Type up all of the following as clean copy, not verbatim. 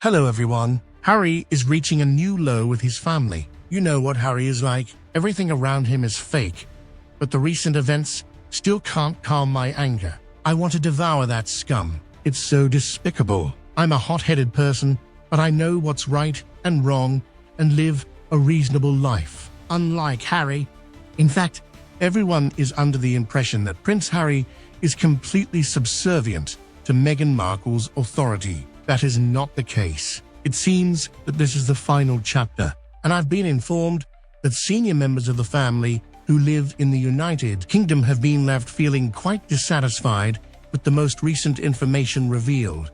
Hello everyone. Harry is reaching a new low with his family. You know what Harry is like. Everything around him is fake. But the recent events still can't calm my anger. I want to devour that scum. It's so despicable. I'm a hot-headed person, but I know what's right and wrong and live a reasonable life. Unlike Harry. In fact, everyone is under the impression that Prince Harry is completely subservient to Meghan Markle's authority. That is not the case. It seems that this is the final chapter, and I've been informed that senior members of the family who live in the United Kingdom have been left feeling quite dissatisfied with the most recent information revealed.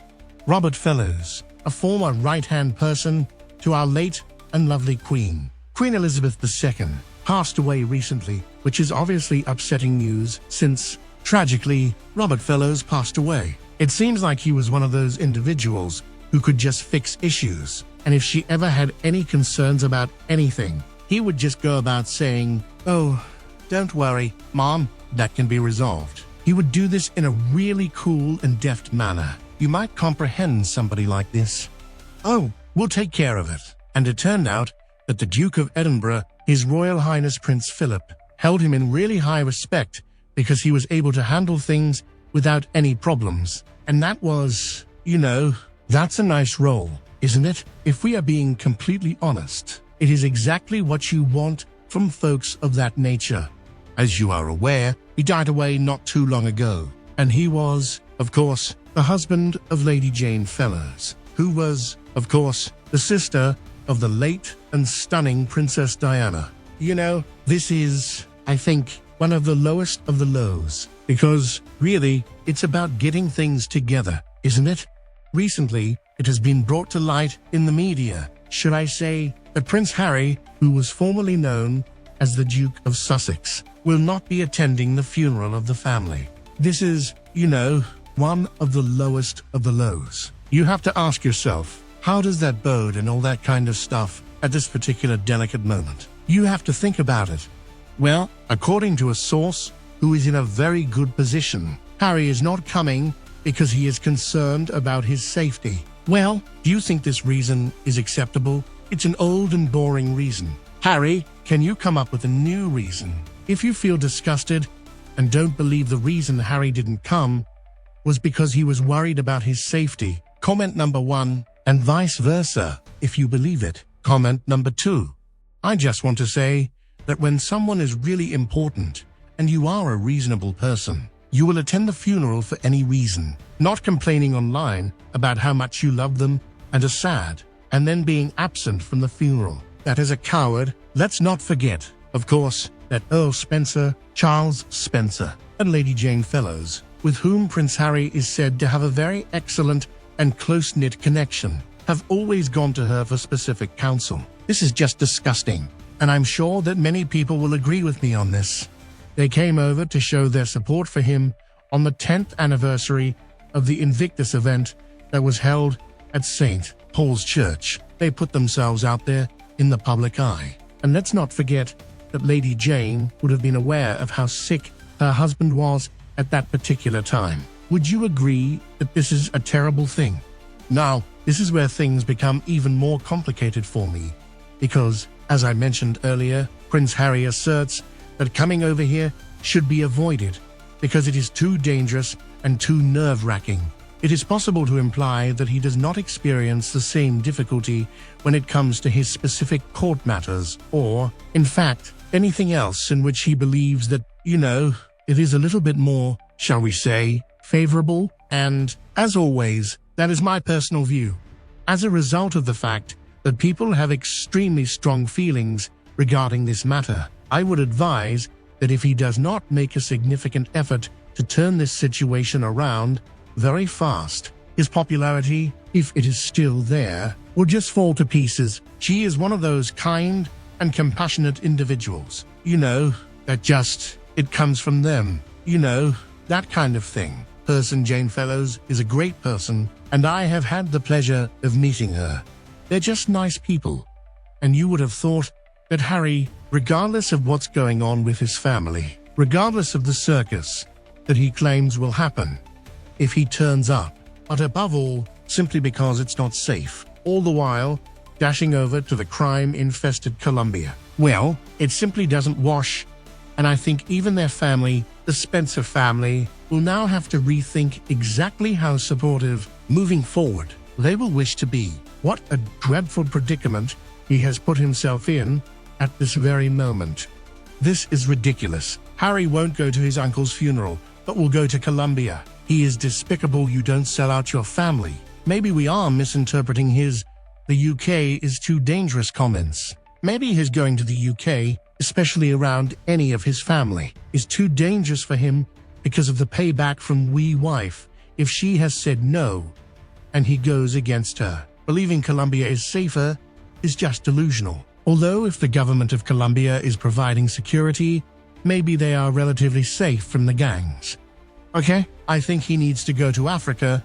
Robert Fellows, a former right-hand person to our late and lovely Queen Elizabeth II, passed away recently, which is obviously upsetting news since, tragically, Robert Fellows passed away. It seems like he was one of those individuals who could just fix issues, and if she ever had any concerns about anything, he would just go about saying, "Oh, don't worry, Mom, that can be resolved." He would do this in a really cool and deft manner. You might comprehend somebody like this. "Oh, we'll take care of it." And it turned out that the Duke of Edinburgh, His Royal Highness Prince Philip, held him in really high respect because he was able to handle things without any problems. And that was, that's a nice role, isn't it? If we are being completely honest, it is exactly what you want from folks of that nature. As you are aware, he died away not too long ago, and he was, of course, the husband of Lady Jane Fellows, who was, of course, the sister of the late and stunning Princess Diana. This is, I think, one of the lowest of the lows, because, really, it's about getting things together, isn't it? Recently, it has been brought to light in the media, should I say, that Prince Harry, who was formerly known as the Duke of Sussex, will not be attending the funeral of the family. This is, one of the lowest of the lows. You have to ask yourself, how does that bode and all that kind of stuff at this particular delicate moment? You have to think about it. Well, according to a source who is in a very good position, Harry is not coming because he is concerned about his safety. Well, do you think this reason is acceptable? It's an old and boring reason. Harry, can you come up with a new reason? If you feel disgusted and don't believe the reason Harry didn't come was because he was worried about his safety, comment number 1, and vice versa, if you believe it, comment number 2. I just want to say that when someone is really important and you are a reasonable person, you will attend the funeral for any reason, not complaining online about how much you love them and are sad, and then being absent from the funeral. That is a coward. Let's not forget, of course, that Earl Spencer, Charles Spencer, and Lady Jane Fellows, with whom Prince Harry is said to have a very excellent and close-knit connection, have always gone to her for specific counsel. This is just disgusting, and I'm sure that many people will agree with me on this. They came over to show their support for him on the 10th anniversary of the Invictus event that was held at St. Paul's Church. They put themselves out there in the public eye. And let's not forget that Lady Jane would have been aware of how sick her husband was at that particular time. Would you agree that this is a terrible thing? Now, this is where things become even more complicated for me, because, as I mentioned earlier, Prince Harry asserts that coming over here should be avoided because it is too dangerous and too nerve-wracking. It is possible to imply that he does not experience the same difficulty when it comes to his specific court matters or, in fact, anything else in which he believes that, it is a little bit more, shall we say, favorable, and, as always, that is my personal view. As a result of the fact that people have extremely strong feelings regarding this matter, I would advise that if he does not make a significant effort to turn this situation around very fast, his popularity, if it is still there, will just fall to pieces. She is one of those kind and compassionate individuals, it comes from them, that kind of thing. Person Jane Fellows is a great person, and I have had the pleasure of meeting her. They're just nice people, and you would have thought that Harry, regardless of what's going on with his family, regardless of the circus that he claims will happen, if he turns up, but above all, simply because it's not safe, all the while dashing over to the crime-infested Colombia. Well, it simply doesn't wash, and I think even their family, the Spencer family, will now have to rethink exactly how supportive, moving forward, they will wish to be. What a dreadful predicament he has put himself in at this very moment. This is ridiculous. Harry won't go to his uncle's funeral, but will go to Colombia. He is despicable. You don't sell out your family. Maybe we are misinterpreting his "the UK is too dangerous" comments. Maybe his going to the UK, especially around any of his family, is too dangerous for him because of the payback from wee wife if she has said no, and he goes against her. Believing Colombia is safer is just delusional. Although if the government of Colombia is providing security, maybe they are relatively safe from the gangs. Okay, I think he needs to go to Africa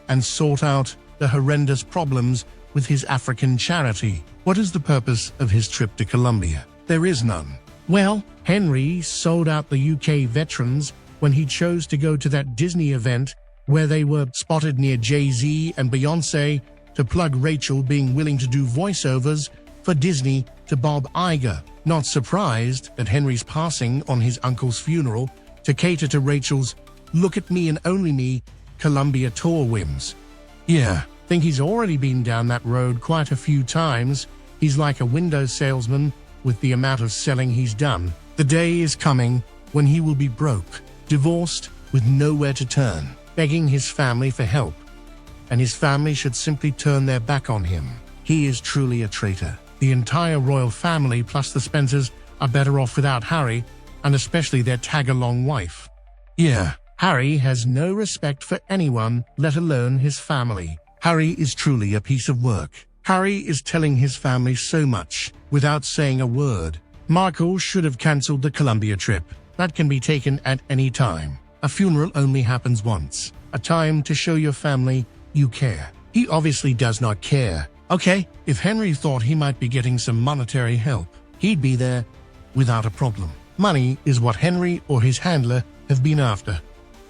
and sort out the horrendous problems with his African charity. What is the purpose of his trip to Colombia? There is none. Well, Henry sold out the UK veterans when he chose to go to that Disney event where they were spotted near Jay-Z and Beyoncé to plug Rachel being willing to do voiceovers for Disney to Bob Iger. Not surprised that Henry's passing on his uncle's funeral to cater to Rachel's "look at me and only me" Colombia tour whims. Yeah, think he's already been down that road quite a few times. He's like a window salesman with the amount of selling he's done. The day is coming when he will be broke, divorced, with nowhere to turn, begging his family for help. And his family should simply turn their back on him. He is truly a traitor. The entire royal family plus the Spencers are better off without Harry, and especially their tag-along wife. Yeah, Harry has no respect for anyone, let alone his family. Harry is truly a piece of work. Harry is telling his family so much without saying a word. Markle should have cancelled the Colombia trip. That can be taken at any time. A funeral only happens once. A time to show your family you care. He obviously does not care. Okay, if Henry thought he might be getting some monetary help, he'd be there without a problem. Money is what Henry or his handler have been after.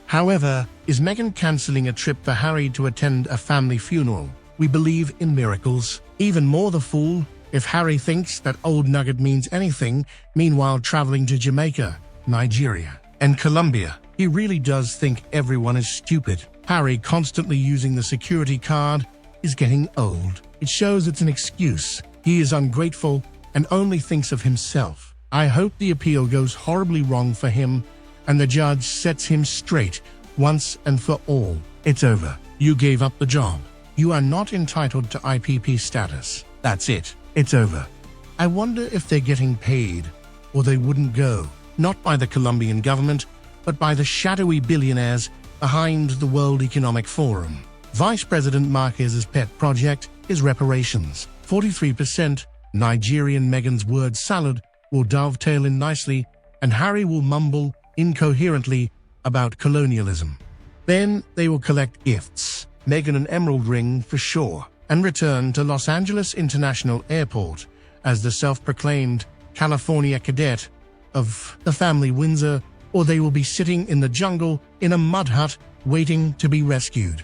However, is Meghan cancelling a trip for Harry to attend a family funeral? We believe in miracles. Even more the fool if Harry thinks that old nugget means anything, meanwhile traveling to Jamaica, Nigeria, and Colombia. He really does think everyone is stupid. Harry constantly using the security card is getting old. It shows it's an excuse. He is ungrateful and only thinks of himself. I hope the appeal goes horribly wrong for him and the judge sets him straight once and for all. It's over. You gave up the job. You are not entitled to IPP status. That's it. It's over. I wonder if they're getting paid, or they wouldn't go. Not by the Colombian government, but by the shadowy billionaires behind the World Economic Forum. Vice President Marquez's pet project is reparations. 43% Nigerian Meghan's word salad will dovetail in nicely, and Harry will mumble incoherently about colonialism. Then they will collect gifts, Meghan an emerald ring for sure, and return to Los Angeles International Airport as the self-proclaimed California cadet of the family Windsor, or they will be sitting in the jungle in a mud hut waiting to be rescued.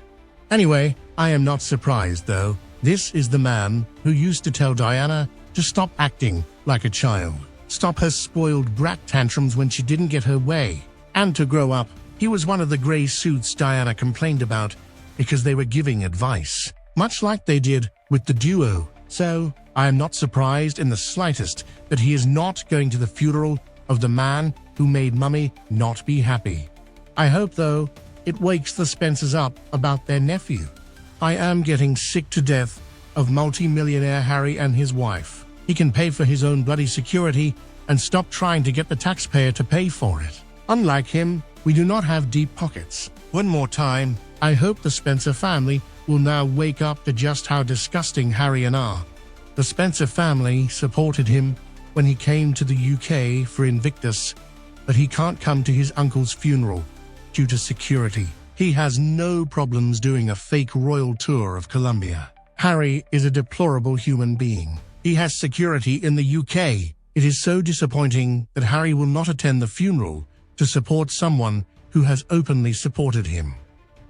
Anyway, I am not surprised though. This is the man who used to tell Diana to stop acting like a child, stop her spoiled brat tantrums when she didn't get her way, and to grow up. He was one of the grey suits Diana complained about because they were giving advice, much like they did with the duo. So, I am not surprised in the slightest that he is not going to the funeral of the man who made Mummy not be happy. I hope, though, it wakes the Spencers up about their nephew. I am getting sick to death of multi-millionaire Harry and his wife. He can pay for his own bloody security and stop trying to get the taxpayer to pay for it. Unlike him, we do not have deep pockets. One more time, I hope the Spencer family will now wake up to just how disgusting Harry and are. The Spencer family supported him when he came to the UK for Invictus, but he can't come to his uncle's funeral due to security. He has no problems doing a fake royal tour of Colombia. Harry is a deplorable human being. He has security in the UK. It is so disappointing that Harry will not attend the funeral to support someone who has openly supported him.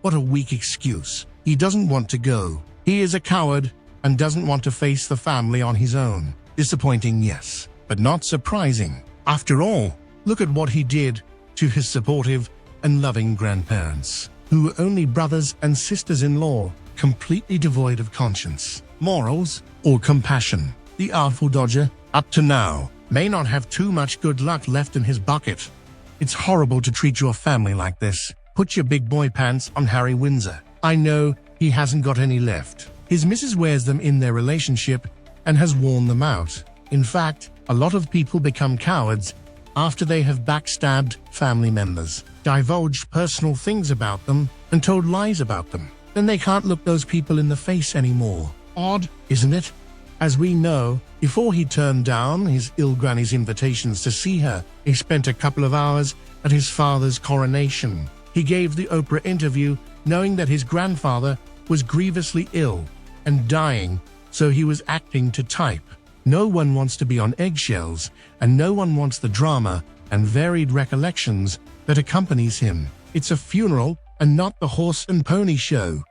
What a weak excuse. He doesn't want to go. He is a coward and doesn't want to face the family on his own. Disappointing, yes, but not surprising. After all, look at what he did to his supportive and loving grandparents, who were only brothers and sisters-in-law, completely devoid of conscience, morals, or compassion. The Artful Dodger, up to now, may not have too much good luck left in his bucket. It's horrible to treat your family like this. Put your big boy pants on, Harry Windsor. I know he hasn't got any left. His missus wears them in their relationship and has worn them out. In fact, a lot of people become cowards after they have backstabbed family members, divulged personal things about them, and told lies about them. Then they can't look those people in the face anymore. Odd, isn't it? As we know, before he turned down his ill granny's invitations to see her, he spent a couple of hours at his father's coronation. He gave the Oprah interview knowing that his grandfather was grievously ill and dying, so he was acting to type. No one wants to be on eggshells, and no one wants the drama and varied recollections that accompanies him. It's a funeral and not the horse and pony show.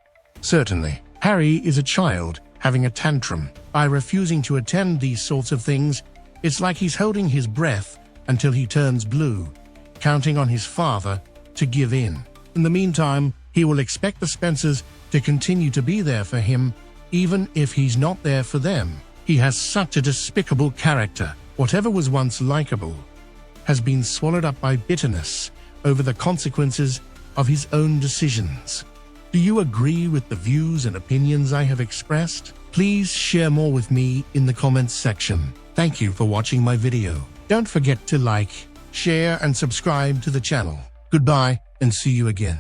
Certainly, Harry is a child having a tantrum. By refusing to attend these sorts of things, it's like he's holding his breath until he turns blue, counting on his father to give in. In the meantime, he will expect the Spencers to continue to be there for him, even if he's not there for them. He has such a despicable character. Whatever was once likable has been swallowed up by bitterness over the consequences of his own decisions. Do you agree with the views and opinions I have expressed? Please share more with me in the comments section. Thank you for watching my video. Don't forget to like, share, and subscribe to the channel. Goodbye, and see you again.